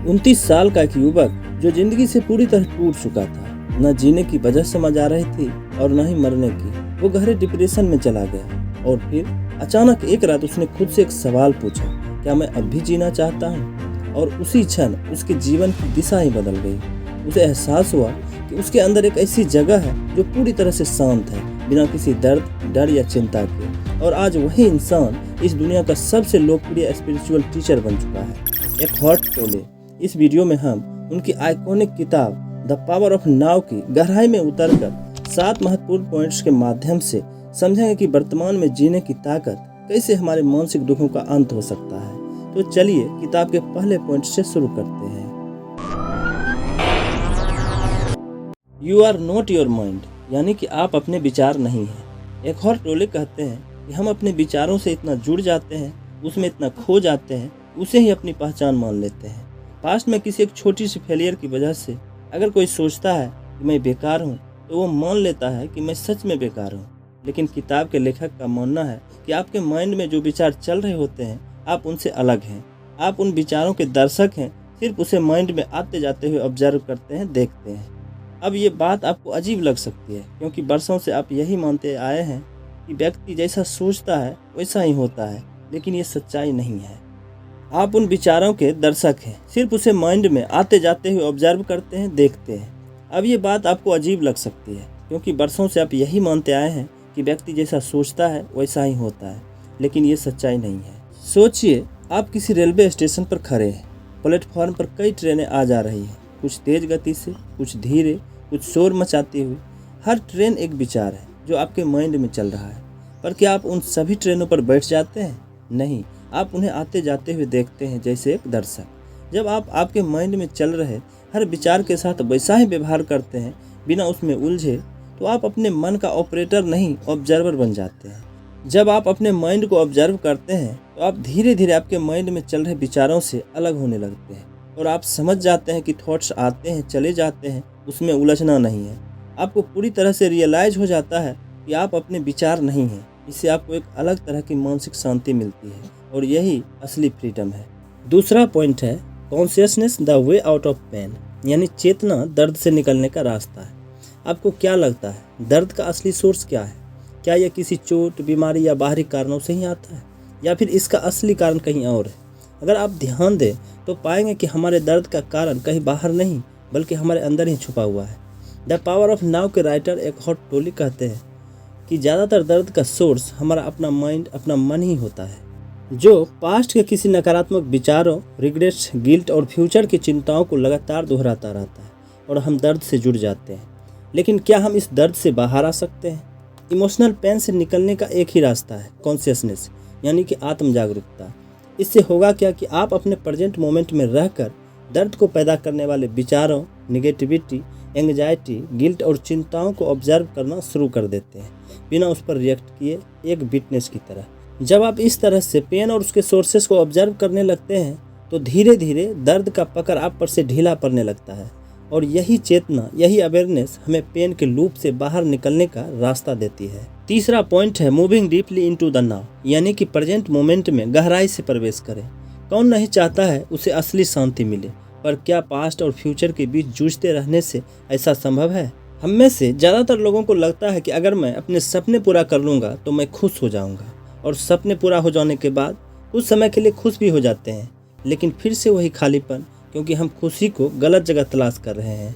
29 साल का एक युवक जो जिंदगी से पूरी तरह टूट चुका था। न जीने की वजह समझ आ रही थी और न ही मरने की। वो गहरे डिप्रेशन में चला गया और फिर अचानक एक रात उसने खुद से एक सवाल पूछा, क्या मैं अब भी जीना चाहता हूँ? और उसी क्षण उसके जीवन की दिशा ही बदल गई। उसे एहसास हुआ कि उसके अंदर एक ऐसी जगह है जो पूरी तरह से शांत है, बिना किसी दर्द, डर या चिंता के। और आज वही इंसान इस दुनिया का सबसे लोकप्रिय स्पिरिचुअल टीचर बन चुका है, एकहार्ट टोले। इस वीडियो में हम उनकी आइकॉनिक किताब द पावर ऑफ नाउ की गहराई में उतरकर 7 महत्वपूर्ण पॉइंट्स के माध्यम से समझेंगे कि वर्तमान में जीने की ताकत कैसे हमारे मानसिक दुखों का अंत हो सकता है। तो चलिए किताब के पहले पॉइंट से शुरू करते हैं। You are not your mind, यानी कि आप अपने विचार नहीं हैं। एकहार्ट टोले कहते हैं कि हम अपने विचारों से इतना जुड़ जाते हैं, उसमें इतना खो जाते हैं, उसे ही अपनी पहचान मान लेते हैं। पास्ट में किसी एक छोटी सी फेलियर की वजह से अगर कोई सोचता है कि मैं बेकार हूँ, तो वो मान लेता है कि मैं सच में बेकार हूँ। लेकिन किताब के लेखक का मानना है कि आपके माइंड में जो विचार चल रहे होते हैं, आप उनसे अलग हैं। आप उन विचारों के दर्शक हैं, सिर्फ उसे माइंड में आते जाते हुए ऑब्जर्व करते हैं, देखते हैं। अब ये बात आपको अजीब लग सकती है, क्योंकि बरसों से आप यही मानते आए हैं कि व्यक्ति जैसा सोचता है वैसा ही होता है, लेकिन ये सच्चाई नहीं है। आप उन विचारों के दर्शक हैं, सिर्फ उसे माइंड में आते जाते हुए ऑब्जर्व करते हैं, देखते हैं। अब ये बात आपको अजीब लग सकती है, क्योंकि बरसों से आप यही मानते आए हैं कि व्यक्ति जैसा सोचता है वैसा ही होता है, लेकिन ये सच्चाई नहीं है। सोचिए, आप किसी रेलवे स्टेशन पर खड़े हैं। प्लेटफॉर्म पर कई ट्रेनें आ जा रही हैं, कुछ तेज गति से, कुछ धीरे, कुछ शोर मचाती हुई। हर ट्रेन एक विचार है जो आपके माइंड में चल रहा है। पर क्या आप उन सभी ट्रेनों पर बैठ जाते हैं? नहीं, आप उन्हें आते जाते हुए देखते हैं, जैसे एक दर्शक। जब आप आपके माइंड में चल रहे हर विचार के साथ वैसा ही व्यवहार करते हैं, बिना उसमें उलझे, तो आप अपने मन का ऑपरेटर नहीं, ऑब्जर्वर बन जाते हैं। जब आप अपने माइंड को ऑब्जर्व करते हैं, तो आप धीरे धीरे आपके माइंड में चल रहे विचारों से अलग होने लगते हैं और आप समझ जाते हैं कि थॉट्स आते हैं, चले जाते हैं, उसमें उलझना नहीं है। आपको पूरी तरह से रियलाइज हो जाता है कि आप अपने विचार नहीं हैं। इससे आपको एक अलग तरह की मानसिक शांति मिलती है और यही असली फ्रीडम है। दूसरा पॉइंट है consciousness the way out of pain, यानी चेतना दर्द से निकलने का रास्ता है। आपको क्या लगता है, दर्द का असली सोर्स क्या है? क्या यह किसी चोट, बीमारी या बाहरी कारणों से ही आता है, या फिर इसका असली कारण कहीं और है? अगर आप ध्यान दें तो पाएंगे कि हमारे दर्द का कारण कहीं बाहर नहीं, बल्कि हमारे अंदर ही छुपा हुआ है। द पावर ऑफ नाउ के राइटर एकहार्ट टोले कहते हैं कि ज़्यादातर दर्द का सोर्स हमारा अपना माइंड, अपना मन ही होता है, जो पास्ट के किसी नकारात्मक विचारों, रिग्रेट्स, गिल्ट और फ्यूचर की चिंताओं को लगातार दोहराता रहता है और हम दर्द से जुड़ जाते हैं। लेकिन क्या हम इस दर्द से बाहर आ सकते हैं? इमोशनल पेन से निकलने का एक ही रास्ता है, कॉन्शियसनेस, यानी कि आत्म जागरूकता। इससे होगा क्या कि आप अपने प्रेजेंट मोमेंट में रहकर दर्द को पैदा करने वाले विचारों, निगेटिविटी, एंग्जाइटी, गिल्ट और चिंताओं को ऑब्जर्व करना शुरू कर देते हैं, बिना उस पर रिएक्ट किए, एक विटनेस की तरह। जब आप इस तरह से पेन और उसके सोर्सेस को ऑब्जर्व करने लगते हैं, तो धीरे धीरे दर्द का पकड़ आप पर से ढीला पड़ने लगता है और यही चेतना, यही अवेयरनेस हमें पेन के लूप से बाहर निकलने का रास्ता देती है। तीसरा पॉइंट है moving deeply into the now, यानी कि प्रेजेंट मोमेंट में गहराई से प्रवेश करें। कौन नहीं चाहता है उसे असली शांति मिले, पर क्या पास्ट और फ्यूचर के बीच जूझते रहने से ऐसा संभव है? हम में से ज़्यादातर लोगों को लगता है कि अगर मैं अपने सपने पूरा कर लूँगा तो मैं खुश हो जाऊँगा, और सपने पूरा हो जाने के बाद कुछ समय के लिए खुश भी हो जाते हैं, लेकिन फिर से वही खालीपन, क्योंकि हम खुशी को गलत जगह तलाश कर रहे हैं।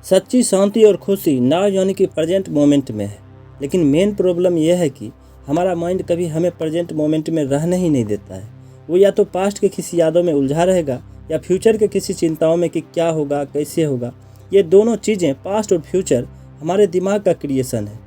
सच्ची शांति और खुशी नाउ यानी कि प्रेजेंट मोमेंट में है, लेकिन मेन प्रॉब्लम यह है कि हमारा माइंड कभी हमें प्रेजेंट मोमेंट में रहने ही नहीं देता है। वो या तो पास्ट के किसी यादों में उलझा रहेगा या फ्यूचर के किसी चिंताओं में कि क्या होगा, कैसे होगा। ये दोनों चीज़ें, पास्ट और फ्यूचर, हमारे दिमाग का क्रिएशन है,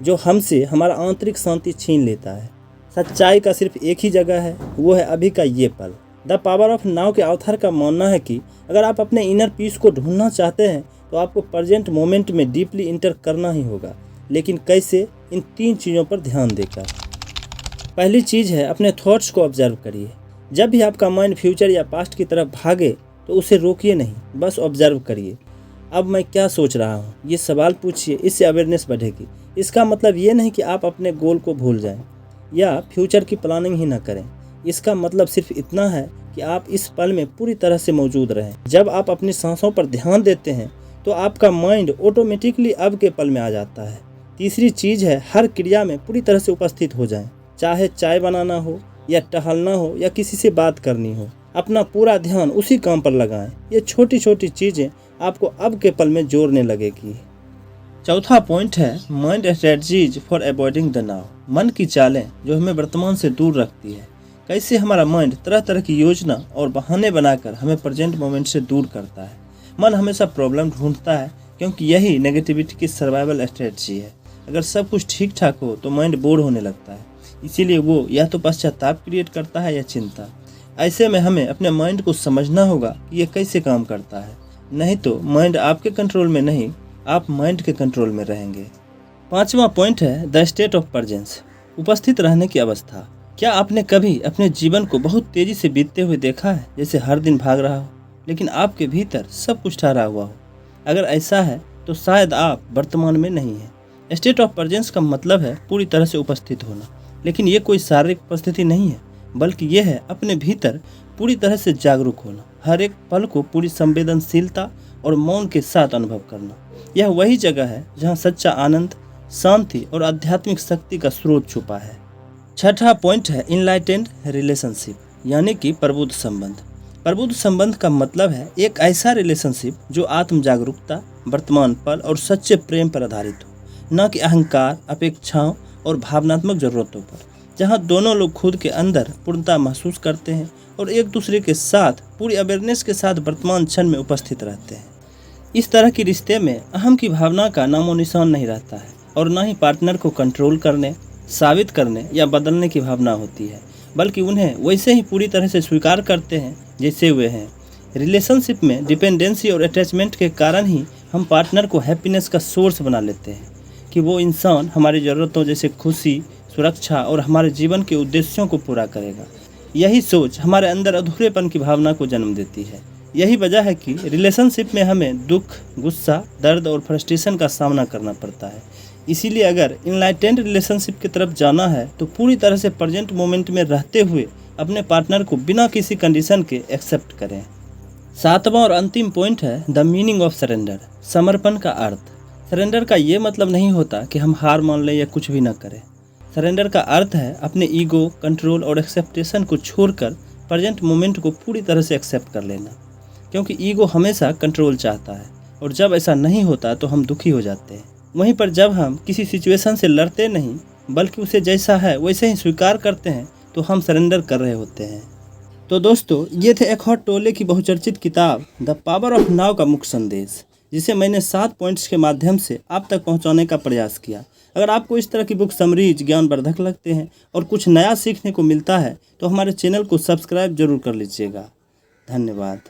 जो हमसे हमारा आंतरिक शांति छीन लेता है। सच्चाई का सिर्फ एक ही जगह है, वो है अभी का ये पल। द पावर ऑफ नाउ के ऑथर का मानना है कि अगर आप अपने इनर पीस को ढूंढना चाहते हैं, तो आपको प्रेजेंट मोमेंट में डीपली इंटर करना ही होगा। लेकिन कैसे? इन 3 चीज़ों पर ध्यान देकर। पहली चीज़ है अपने थॉट्स को ऑब्जर्व करिए। जब भी आपका माइंड फ्यूचर या पास्ट की तरफ भागे, तो उसे रोकिए नहीं, बस ऑब्जर्व करिए। अब मैं क्या सोच रहा हूँ, ये सवाल पूछिए, इससे अवेयरनेस बढ़ेगी। इसका मतलब ये नहीं कि आप अपने गोल को भूल जाएं या फ्यूचर की प्लानिंग ही ना करें, इसका मतलब सिर्फ इतना है कि आप इस पल में पूरी तरह से मौजूद रहें। जब आप अपनी सांसों पर ध्यान देते हैं तो आपका माइंड ऑटोमेटिकली अब के पल में आ जाता है। तीसरी चीज़ है हर क्रिया में पूरी तरह से उपस्थित हो जाएं। चाहे चाय बनाना हो या टहलना हो या किसी से बात करनी हो, अपना पूरा ध्यान उसी काम पर लगाएं। ये छोटी छोटी चीज़ें आपको अब के पल में जोड़ने लगेगी। चौथा पॉइंट है mind strategies for avoiding the now. मन की चालें जो हमें वर्तमान से दूर रखती है। कैसे हमारा माइंड तरह तरह की योजना और बहाने बनाकर हमें प्रेजेंट मोमेंट से दूर करता है। मन हमेशा प्रॉब्लम ढूंढता है क्योंकि यही नेगेटिविटी की सर्वाइवल स्ट्रेटजी है। अगर सब कुछ ठीक ठाक हो तो माइंड बोर होने लगता है, इसीलिए वो या तो पश्चाताप क्रिएट करता है या चिंता। ऐसे में हमें अपने माइंड को समझना होगा कि ये कैसे काम करता है, नहीं तो माइंड आपके कंट्रोल में नहीं, आप माइंड के कंट्रोल में रहेंगे। पांचवा पॉइंट है द स्टेट ऑफ प्रेजेंस, उपस्थित रहने की अवस्था। क्या आपने कभी अपने जीवन को बहुत तेजी से बीतते हुए देखा है, जैसे हर दिन भाग रहा हो लेकिन आपके भीतर सब कुछ ठहरा हुआ हो? अगर ऐसा है तो शायद आप वर्तमान में नहीं हैं। स्टेट ऑफ प्रेजेंस का मतलब है पूरी तरह से उपस्थित होना, लेकिन ये कोई शारीरिक उपस्थिति नहीं है, बल्कि यह है अपने भीतर पूरी तरह से जागरूक होना, हर एक पल को पूरी संवेदनशीलता और मौन के साथ अनुभव करना। यह वही जगह है जहाँ सच्चा आनंद, शांति और आध्यात्मिक शक्ति का स्रोत छुपा है। छठा पॉइंट है इनलाइटेंड रिलेशनशिप, यानी कि प्रबुद्ध संबंध। प्रबुद्ध संबंध का मतलब है एक ऐसा रिलेशनशिप जो आत्म जागरूकता, वर्तमान पल और सच्चे प्रेम पर आधारित हो, न कि अहंकार, अपेक्षाओं और भावनात्मक जरूरतों पर। जहाँ दोनों लोग खुद के अंदर पूर्णता महसूस करते हैं और एक दूसरे के साथ पूरी अवेयरनेस के साथ वर्तमान क्षण में उपस्थित रहते हैं। इस तरह के रिश्ते में अहम की भावना का नामो निशान नहीं रहता है और न ही पार्टनर को कंट्रोल करने, साबित करने या बदलने की भावना होती है, बल्कि उन्हें वैसे ही पूरी तरह से स्वीकार करते हैं जैसे वे हैं। रिलेशनशिप में डिपेंडेंसी और अटैचमेंट के कारण ही हम पार्टनर को हैप्पीनेस का सोर्स बना लेते हैं कि वो इंसान हमारी ज़रूरतों जैसे खुशी, सुरक्षा और हमारे जीवन के उद्देश्यों को पूरा करेगा। यही सोच हमारे अंदर अधूरेपन की भावना को जन्म देती है। यही वजह है कि रिलेशनशिप में हमें दुख, गुस्सा, दर्द और फ्रस्ट्रेशन का सामना करना पड़ता है। इसीलिए अगर इनलाइटेंड रिलेशनशिप की तरफ जाना है तो पूरी तरह से प्रेजेंट मोमेंट में रहते हुए अपने पार्टनर को बिना किसी कंडीशन के एक्सेप्ट करें। सातवां और अंतिम पॉइंट है द मीनिंग ऑफ सरेंडर, समर्पण का अर्थ। सरेंडर का ये मतलब नहीं होता कि हम हार मान लें या कुछ भी न करें। सरेंडर का अर्थ है अपने ईगो, कंट्रोल और एक्सेप्टेशन को छोड़कर प्रेजेंट मोमेंट को पूरी तरह से एक्सेप्ट कर लेना, क्योंकि ईगो हमेशा कंट्रोल चाहता है और जब ऐसा नहीं होता तो हम दुखी हो जाते हैं। वहीं पर जब हम किसी सिचुएशन से लड़ते नहीं बल्कि उसे जैसा है वैसे ही स्वीकार करते हैं तो हम सरेंडर कर रहे होते हैं। तो दोस्तों, ये थे एखॉर्ट टोले की बहुचर्चित किताब द पावर ऑफ नाउ का मुख्य संदेश, जिसे मैंने 7 पॉइंट्स के माध्यम से आप तक पहुंचाने का प्रयास किया। अगर आपको इस तरह की बुक समरीज, ज्ञानवर्धक लगते हैं और कुछ नया सीखने को मिलता है तो हमारे चैनल को सब्सक्राइब जरूर कर लीजिएगा। धन्यवाद।